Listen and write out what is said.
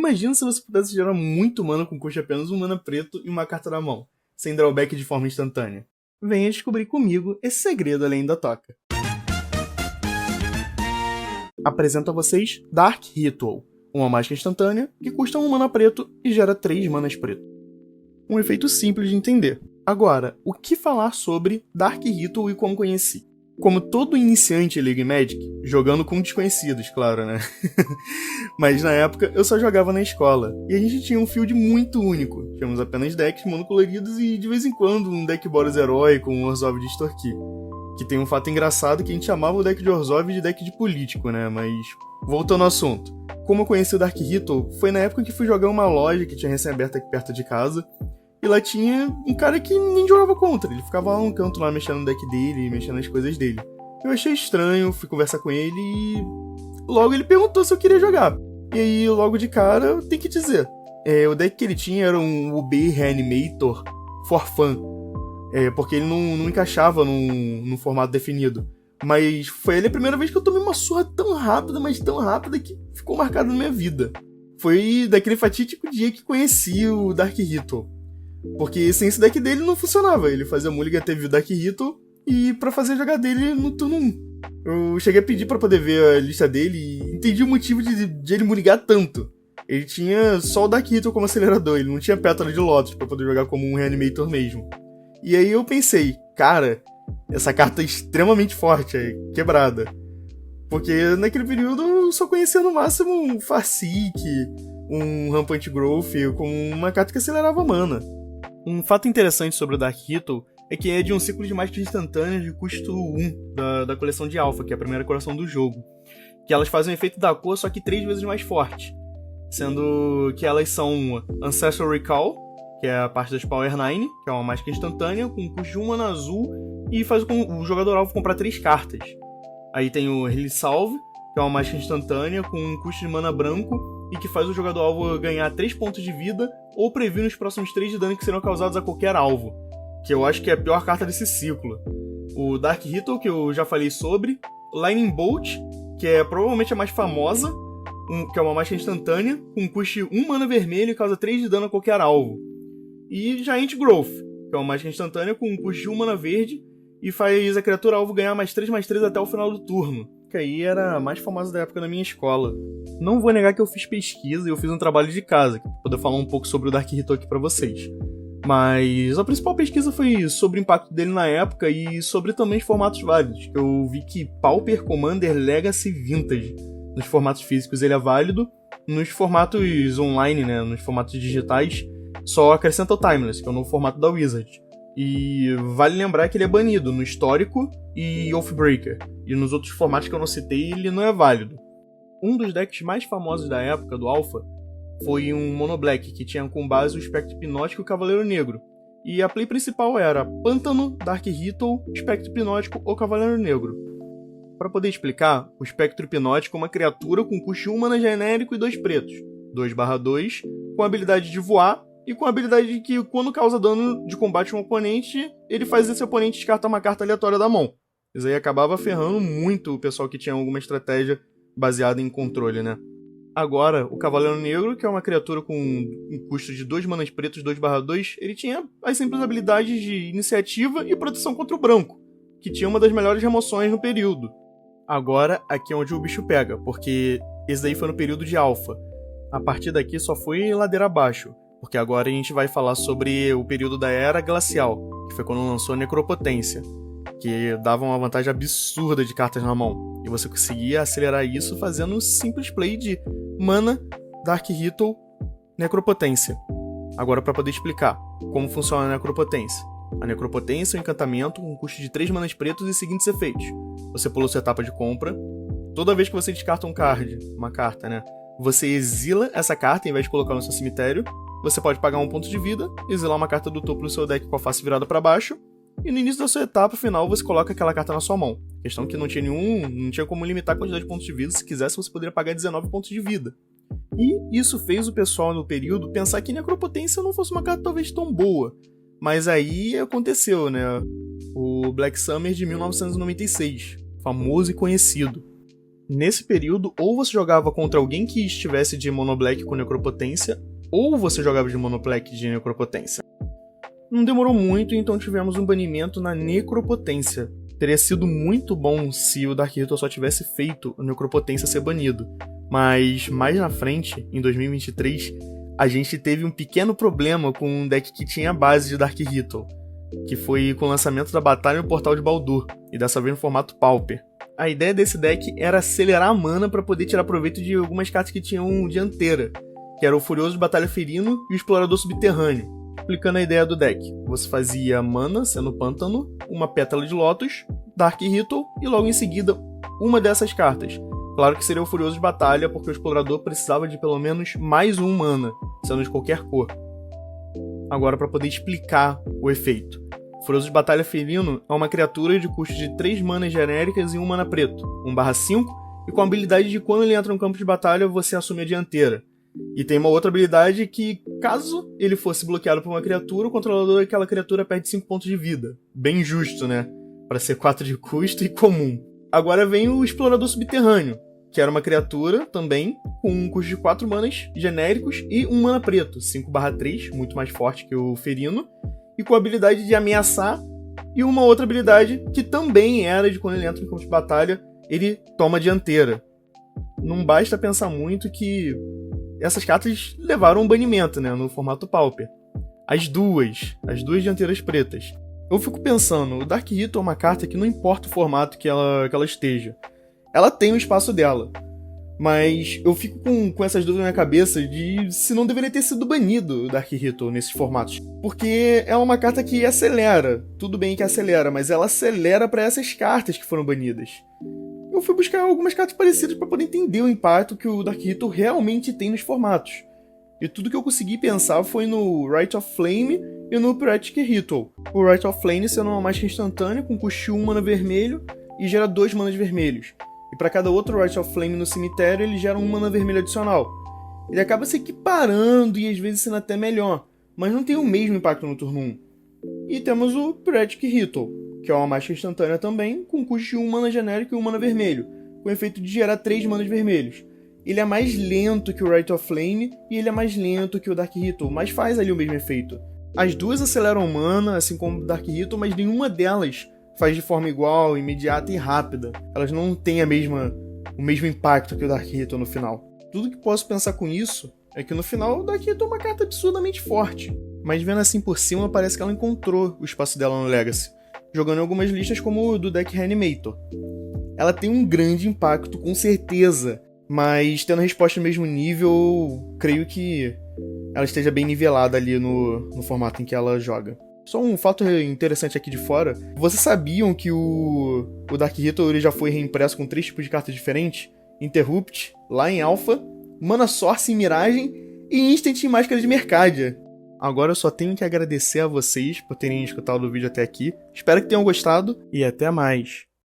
Imagina se você pudesse gerar muito mana com custo de apenas um mana preto e uma carta na mão, sem drawback de forma instantânea. Venha descobrir comigo esse segredo além da toca. Apresento a vocês Dark Ritual, uma mágica instantânea que custa 1 mana preto e gera 3 manas preto. Um efeito simples de entender. Agora, o que falar sobre Dark Ritual e como conheci? Como todo iniciante em League Magic, jogando com desconhecidos, claro, né? Mas na época eu só jogava na escola, e a gente tinha um field muito único. Tínhamos apenas decks monocoloridos e de vez em quando um deck Boros Herói com um Orzhov de extorquir. Que tem um fato engraçado que a gente chamava o deck de Orzhov de deck de político, né? Mas voltando ao assunto. Como eu conheci o Dark Ritual, foi na época que fui jogar uma loja que tinha recém-aberta aqui perto de casa. E lá tinha um cara que nem jogava contra. Ele ficava lá no canto, lá mexendo no deck dele, mexendo nas coisas dele. Eu achei estranho, fui conversar com ele e logo ele perguntou se eu queria jogar. E aí, logo de cara, eu tenho que dizer. O deck que ele tinha era um UB Reanimator for fun. Porque ele não encaixava num formato definido. Mas foi ele a primeira vez que eu tomei uma surra tão rápida, mas tão rápida que ficou marcada na minha vida. Foi daquele fatídico dia que conheci o Dark Ritual. Porque sem esse deck dele não funcionava. Ele fazia mulligan, teve o Dark Ritual, e pra fazer jogar dele no turno 1. Eu cheguei a pedir pra poder ver a lista dele e entendi o motivo de ele mulligar tanto. Ele tinha só o Dark Ritual como acelerador, ele não tinha Pétala de Lotus pra poder jogar como um Reanimator mesmo. E aí eu pensei, cara, essa carta é extremamente forte, é quebrada. Porque naquele período eu só conhecia no máximo um Farseek, um Rampant Growth, com uma carta que acelerava mana. Um fato interessante sobre o Dark Ritual é que é de um ciclo de mágicas instantâneas de custo 1 da coleção de Alpha, que é a primeira coleção do jogo. Que elas fazem o efeito da cor, só que 3 vezes mais forte. Sendo que elas são Ancestral Recall, que é a parte das Power 9, que é uma mágica instantânea com custo de 1 mana azul e faz o jogador alvo comprar 3 cartas. Aí tem o Heal Salve, que é uma mágica instantânea com um custo de mana branco e que faz o jogador alvo ganhar 3 pontos de vida ou previr os próximos 3 de dano que serão causados a qualquer alvo, que eu acho que é a pior carta desse ciclo. O Dark Ritual, que eu já falei sobre, Lightning Bolt, que é provavelmente a mais famosa, que é uma mágica instantânea, com custo de 1 mana vermelho e causa 3 de dano a qualquer alvo. E Giant Growth, que é uma mágica instantânea com custo de 1 mana verde e faz a criatura alvo ganhar +3/+3 até o final do turno, que aí era a mais famosa da época na minha escola. Não vou negar que eu fiz pesquisa e eu fiz um trabalho de casa, para poder falar um pouco sobre o Dark Ritual aqui para vocês. Mas a principal pesquisa foi sobre o impacto dele na época e sobre também os formatos válidos. Eu vi que Pauper, Commander, Legacy, Vintage, nos formatos físicos ele é válido, nos formatos online, né, nos formatos digitais, só acrescenta o Timeless, que é o novo formato da Wizard. E vale lembrar que ele é banido no histórico e Oathbreaker, e nos outros formatos que eu não citei ele não é válido. Um dos decks mais famosos da época do Alpha foi um Mono Black, que tinha como base o Espectro Hipnótico e o Cavaleiro Negro. E a play principal era Pântano, Dark Ritual, Espectro Hipnótico ou Cavaleiro Negro. Para poder explicar, o Espectro Hipnótico é uma criatura com custo 1 mana genérico e 2 pretos, 2/2, com a habilidade de voar e com a habilidade de que quando causa dano de combate a um oponente, ele faz esse oponente descartar uma carta aleatória da mão. Isso aí acabava ferrando muito o pessoal que tinha alguma estratégia baseada em controle, né? Agora, o Cavaleiro Negro, que é uma criatura com um custo de 2 manas pretos, 2/2, ele tinha as simples habilidades de iniciativa e proteção contra o branco, que tinha uma das melhores remoções no período. Agora, aqui é onde o bicho pega, porque esse daí foi no período de Alpha. A partir daqui só foi ladeira abaixo, porque agora a gente vai falar sobre o período da Era Glacial, que foi quando lançou a Necropotência, que dava uma vantagem absurda de cartas na mão, e você conseguia acelerar isso fazendo um simples play de mana, Dark Ritual, Necropotência. Agora, para poder explicar como funciona a Necropotência. A Necropotência é um encantamento com custo de 3 manas pretos e seguintes efeitos. Você pula sua etapa de compra, toda vez que você descarta uma carta, né? Você exila essa carta em vez de colocar no seu cemitério. Você pode pagar 1 ponto de vida, exilar uma carta do topo do seu deck com a face virada para baixo, e no início da sua etapa final você coloca aquela carta na sua mão. Questão que não tinha como limitar a quantidade de pontos de vida. Se quisesse, você poderia pagar 19 pontos de vida. E isso fez o pessoal no período pensar que Necropotência não fosse uma carta talvez tão boa. Mas aí aconteceu, né? O Black Summer de 1996, famoso e conhecido. nesse período, ou você jogava contra alguém que estivesse de monoblack com necropotência, ou você jogava de monoblack de necropotência. Não demorou muito, então tivemos um banimento na necropotência. Teria sido muito bom se o Dark Ritual só tivesse feito a necropotência ser banido. Mas mais na frente, em 2023, a gente teve um pequeno problema com um deck que tinha a base de Dark Ritual, que foi com o lançamento da Batalha no Portal de Baldur, e dessa vez no formato Pauper. A ideia desse deck era acelerar a mana para poder tirar proveito de algumas cartas que tinham dianteira, que era o Furioso de Batalha Ferino e o Explorador Subterrâneo. Explicando a ideia do deck, você fazia mana, sendo Pântano, uma Pétala de Lótus, Dark Ritual e logo em seguida uma dessas cartas. Claro que seria o Furioso de Batalha, porque o Explorador precisava de pelo menos mais um mana, sendo de qualquer cor. Agora, para poder explicar o efeito. O Furioso de Batalha Ferino é uma criatura de custo de 3 manas genéricas e 1 mana preto, 1/5, e com a habilidade de quando ele entra no campo de batalha, você assume a dianteira. E tem uma outra habilidade que, caso ele fosse bloqueado por uma criatura, o controlador daquela criatura perde 5 pontos de vida. Bem justo, né? Para ser 4 de custo e comum. Agora vem o Explorador Subterrâneo, que era uma criatura também com um custo de 4 manas genéricos e 1 mana preto, 5/3, muito mais forte que o Ferino, e com a habilidade de ameaçar, e uma outra habilidade que também era de quando ele entra no campo de batalha, ele toma a dianteira. Não basta pensar muito que essas cartas levaram um banimento, né, no formato Pauper. As duas dianteiras pretas. Eu fico pensando, o Dark Ritual é uma carta que não importa o formato que ela esteja. Ela tem o espaço dela. Mas eu fico com essas dúvidas na minha cabeça de se não deveria ter sido banido o Dark Ritual nesses formatos. Porque é uma carta que acelera. Tudo bem que acelera, mas ela acelera para essas cartas que foram banidas. Eu fui buscar algumas cartas parecidas para poder entender o impacto que o Dark Ritual realmente tem nos formatos. E tudo que eu consegui pensar foi no Rite of Flame e no Pyretic Ritual. O Rite of Flame sendo uma mágica instantânea com custo 1 mana vermelho e gera 2 manas vermelhos. E para cada outro Rite of Flame no cemitério, ele gera 1 mana vermelho adicional. Ele acaba se equiparando e às vezes sendo até melhor, mas não tem o mesmo impacto no turno 1. E temos o Pyretic Ritual, que é uma mágica instantânea também, com custo de 1 mana genérico e 1 mana vermelho, com o efeito de gerar 3 manas vermelhos. Ele é mais lento que o Rite of Flame e ele é mais lento que o Dark Ritual, mas faz ali o mesmo efeito. As duas aceleram mana, assim como o Dark Ritual, mas nenhuma delas faz de forma igual, imediata e rápida. Elas não têm o mesmo impacto que o Dark Ritual no final. Tudo que posso pensar com isso é que no final o Dark Ritual é uma carta absurdamente forte, mas vendo assim por cima parece que ela encontrou o espaço dela no Legacy, jogando em algumas listas como o do deck Reanimator. Ela tem um grande impacto, com certeza, mas tendo a resposta no mesmo nível, creio que ela esteja bem nivelada ali no formato em que ela joga. Só um fato interessante aqui de fora, vocês sabiam que o Dark Ritual ele já foi reimpresso com 3 tipos de cartas diferentes? Interrupt, lá em Alpha, Mana Source em Miragem e Instant em Máscara de Mercadia. Agora eu só tenho que agradecer a vocês por terem escutado o vídeo até aqui. Espero que tenham gostado e até mais.